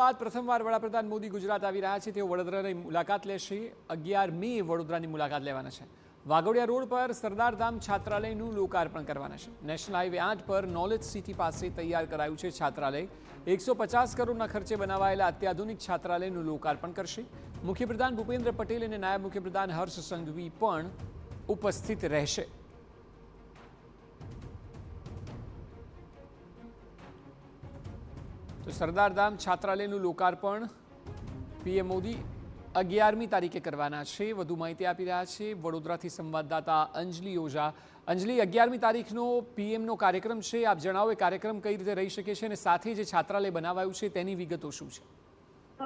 બાદ પ્રથમવાર વડાપ્રધાન મોદી ગુજરાત આવી રહ્યા છે। તેઓ વડોદરાની મુલાકાત લેશે। 11 મે વડોદરાની મુલાકાત લેવાના છે। વાઘોડિયા રોડ પર સરદારધામ છાત્રાલયનું લોકાર્પણ કરવાના છે। નેશનલ હાઈવે 8 પર નોલેજ સિટી પાસે તૈયાર કરાયું છે છાત્રાલય। 150 કરોડના ખર્ચે બનાવાયેલા અત્યાધુનિક છાત્રાલયનું લોકાર્પણ કરશે। મુખ્યપ્રધાન ભૂપેન્દ્ર પટેલ અને નાયબ મુખ્યપ્રધાન હર્ષ સંઘવી પણ ઉપસ્થિત રહેશે। તો સરદારધામ છાત્રાલયનું લોકાર્પણ પીએમ મોદી 11મી તારીખે કરવાના છે। વધુ માહિતી આપી રહ્યા છે વડોદરાથી સંવાદદાતા અંજલિ ઓઝા। અંજલિ, 11મી તારીખનો પીએમનો કાર્યક્રમ છે, આપ જણાવો એ કાર્યક્રમ કઈ રીતે રહી શકે છે અને સાથે જે છાત્રાલય બનાવાયું છે તેની વિગતો શું છે?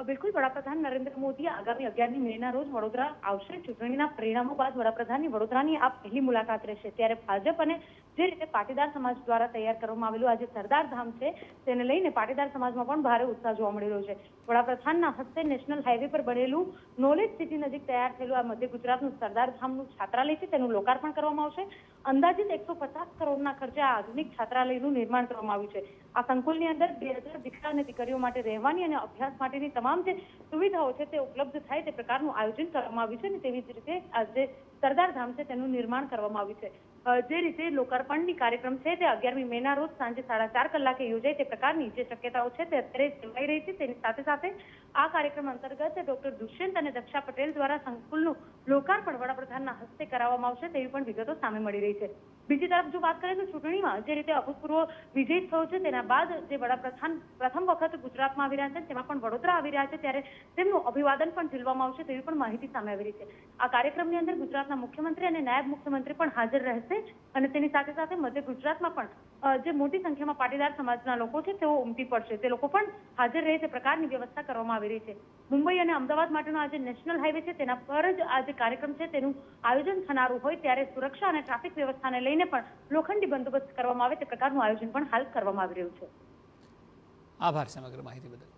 બિલકુલ, વડાપ્રધાન નરેન્દ્ર મોદી આગામી 11મી મેના રોજ વડોદરા આવશે। ચૂંટણીના પરિણામો બાદ વડાપ્રધાનની વડોદરાની આ પહેલી મુલાકાત રહેશે। ત્યારે ભાજપ અને જે રીતે પાટીદાર સમાજ દ્વારા તૈયાર કરવામાં આવેલું આજે સરદારધામ છે તેને લઈને પાટીદાર સમાજમાં પણ ભારે ઉત્સાહ જોવા મળી રહ્યો છે। વડાપ્રધાનના હસ્તે નેશનલ હાઈવે પર બનેલું નોલેજ સિટી નજીક તૈયાર થયેલું આ મધ્ય ગુજરાતનું સરદારધામનું છાત્રાલય છે તેનું લોકાર્પણ કરવામાં આવશે। અંદાજિત 150 કરોડના ખર્ચે આ આધુનિક છાત્રાલયનું નિર્માણ કરવામાં આવ્યું છે। આ સંકુલની અંદર 2000 દીકરા અને દીકરીઓ માટે રહેવાની અને અભ્યાસ માટેની તમામ જે સુવિધાઓ છે તે ઉપલબ્ધ થાય તે પ્રકારનું આયોજન કરવામાં આવ્યું છે અને તેવી જ રીતે આ જે સરદારધામ છે તેનું નિર્માણ કરવામાં આવ્યું છે। જે રીતે લોકાર્પણની કાર્યક્રમ છે તે 11મી મેના રોજ સાંજે 4:30 કલાકે યોજાય તે પ્રકારની જે શક્યતાઓ છે તે અત્યારે સેવાઈ રહી છે। તેની સાથે સાથે આ કાર્યક્રમ અંતર્ગત ડોક્ટર દુષ્યંત અને દક્ષા પટેલ દ્વારા સંકુલનું લોકાર્પણ વડાપ્રધાનના હસ્તે કરાવવામાં આવશે તેવી પણ વિગતો સામે મળી રહી છે। બીજી તરફ જો વાત કરીએ તો ચૂંટણીમાં જે રીતે અભૂતપૂર્વ વિજય થયો છે તેના બાદ જે વડાપ્રધાન પ્રથમ વખત ગુજરાતમાં આવી રહ્યા છે તેમાં પણ વડોદરા આવી રહ્યા છે ત્યારે તેમનું અભિવાદન પણ ઝીલવામાં આવશે તેવી પણ માહિતી સામે આવી રહી છે। આ કાર્યક્રમની અંદર ગુજરાતના મુખ્યમંત્રી અને નાયબ મુખ્યમંત્રી પણ હાજર રહેશે અને તેની સાથે સાથે મધ્ય ગુજરાતમાં પણ જે મોટી સંખ્યામાં પાટીદાર સમાજના લોકો છે તેઓ ઉમટી પડશે, તે લોકો પણ હાજર રહે તે પ્રકારની વ્યવસ્થા કરવામાં આવી રહી છે। મુંબઈ અને અમદાવાદ માટેનો આ જે નેશનલ હાઈવે છે તેના પર જ આ જે કાર્યક્રમ છે તેનું આયોજન થનારું હોય ત્યારે સુરક્ષા અને ટ્રાફિક વ્યવસ્થાને લઈને પણ લોખંડી બંદોબસ્ત કરવામાં આવે તે પ્રકારનું આયોજન પણ હાલ કરવામાં આવી રહ્યું છે। આભાર સમગ્ર માહિતી બદલ।